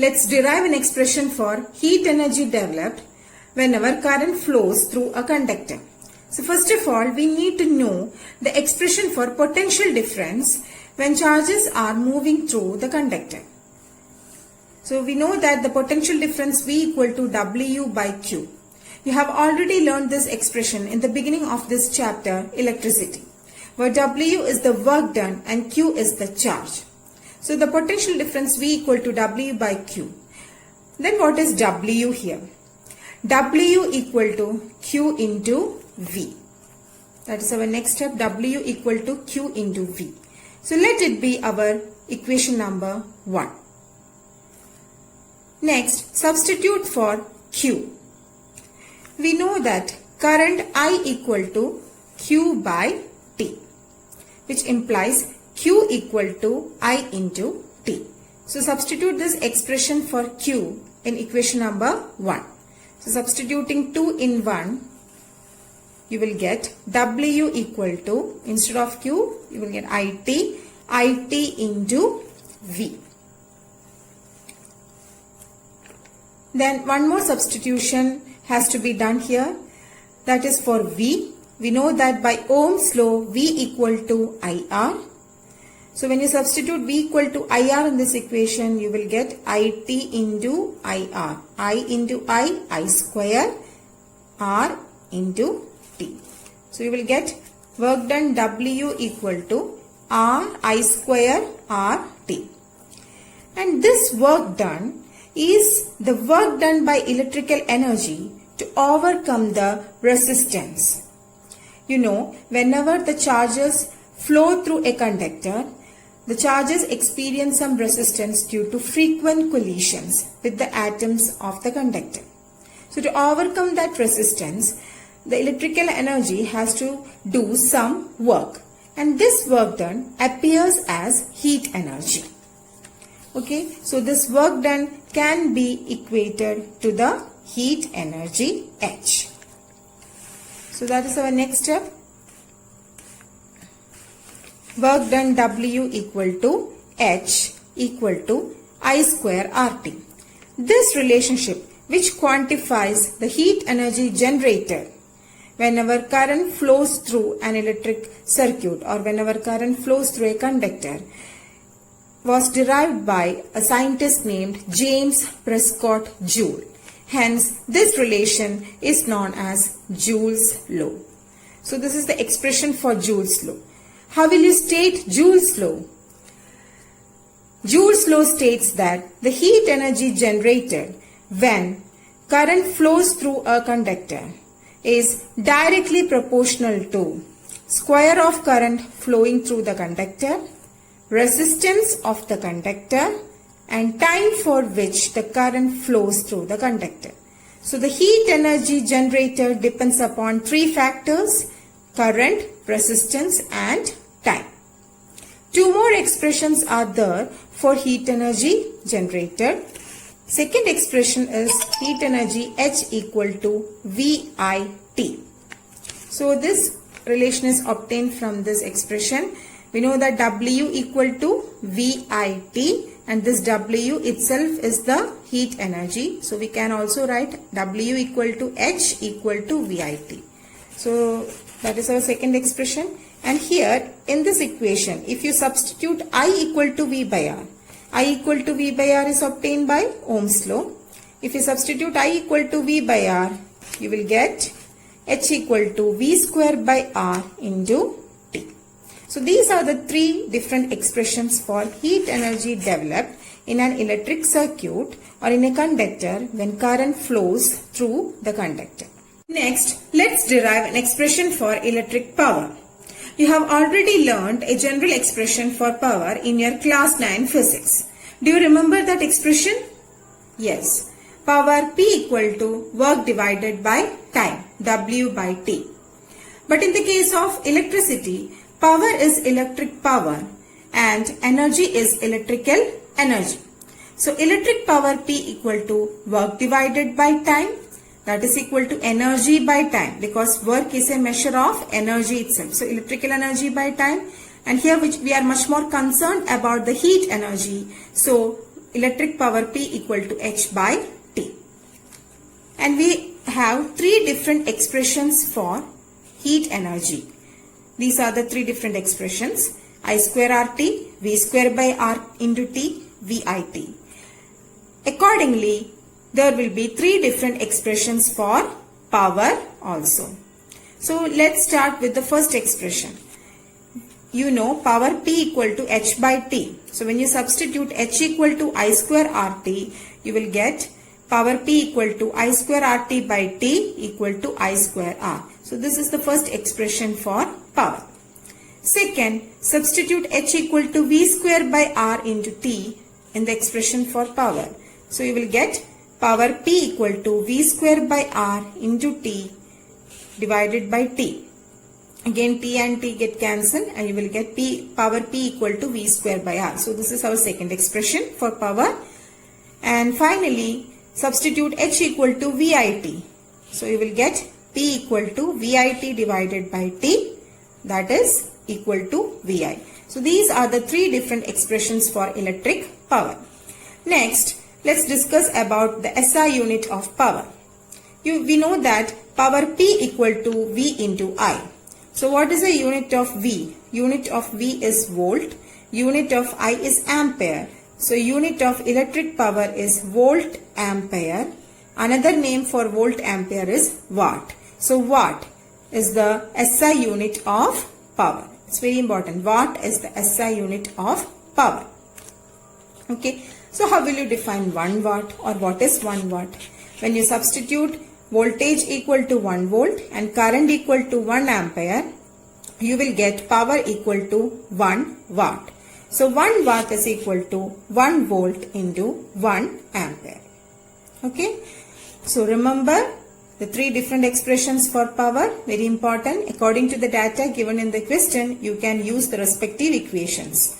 let's derive an expression for heat energy developed whenever current flows through a conductor. So first of all, we need to know the expression for potential difference when charges are moving through the conductor. So we know that the potential difference V equal to W by Q. You have already learned this expression in the beginning of this chapter, electricity, where W is the work done and Q is the charge. So the potential difference V equal to W by Q. Then what is W here? W equal to Q into V. That is our next step, W equal to Q into V. So let it be our equation number 1. Next, substitute for Q. We know that current I equal to Q by T, which implies Q equal to I into T. So substitute this expression for Q in equation number 1. So substituting 2 in 1, you will get W equal to, instead of Q, you will get IT into V. Then one more substitution has to be done here. That is for V. We know that by Ohm's law, V equal to IR. So when you substitute V equal to IR in this equation, you will get IT into IR. I into I square, R into T. So you will get work done W equal to R I square R T. And this work done is the work done by electrical energy to overcome the resistance. You know, whenever the charges flow through a conductor, the charges experience some resistance due to frequent collisions with the atoms of the conductor. So to overcome that resistance, the electrical energy has to do some work, and this work done appears as heat energy. Okay, so this work done can be equated to the heat energy H. So that is our next step. Work done W equal to H equal to I square RT. This relationship, which quantifies the heat energy generated whenever current flows through an electric circuit or whenever current flows through a conductor, was derived by a scientist named James Prescott Joule. Hence, this relation is known as Joule's law. So this is the expression for Joule's law. How will you state Joule's law? Joule's law states that the heat energy generated when current flows through a conductor is directly proportional to square of current flowing through the conductor, resistance of the conductor, and time for which the current flows through the conductor. So the heat energy generated depends upon 3 factors: current, resistance, and time. 2 more expressions are there for heat energy generated. Second expression is heat energy H equal to VIT. So this relation is obtained from this expression. We know that W equal to VIT, and this W itself is the heat energy. So we can also write W equal to H equal to VIT. So that is our second expression. And here in this equation, if you substitute I equal to V by R, I equal to V by R is obtained by Ohm's law. If you substitute I equal to V by R, you will get H equal to V square by R into T. So these are the 3 different expressions for heat energy developed in an electric circuit or in a conductor when current flows through the conductor. Next, let's derive an expression for electric power. You have already learned a general expression for power in your class 9 physics. Do you remember that expression? Yes. Power P equal to work divided by time, W by T. But in the case of electricity, power is electric power and energy is electrical energy. So electric power P equal to work divided by time, that is equal to energy by time, because work is a measure of energy itself. So electrical energy by time, and here which we are much more concerned about the heat energy. So electric power P equal to H by T. And we have three different expressions for heat energy. These are the three different expressions: I square RT, V square by R into T, VIT. Accordingly, there will be three different expressions for power also. So let's start with the first expression. You know power P equal to H by T. So when you substitute H equal to I square RT, you will get power P equal to I square RT by T equal to I square R. So this is the first expression for power. Second, substitute H equal to V square by R into T in the expression for power. So you will get power P equal to V square by R into T divided by T. Again T and T get cancelled and you will get power P equal to V square by R. So this is our second expression for power. And finally, substitute H equal to VIT. So you will get P equal to VIT divided by T, that is equal to VI. So these are the three different expressions for electric power. Next, let's discuss about the SI unit of power. We know that power P equal to V into I. So what is the unit of V? Unit of V is volt. Unit of I is ampere. So unit of electric power is volt ampere. Another name for volt ampere is watt. So watt is the SI unit of power. It's very important. Watt is the SI unit of power. Okay. So how will you define 1 watt or what is 1 watt? When you substitute voltage equal to 1 volt and current equal to 1 ampere, you will get power equal to 1 watt. So 1 watt is equal to 1 volt into 1 ampere. Okay. So remember the three different expressions for power, very important. According to the data given in the question, you can use the respective equations.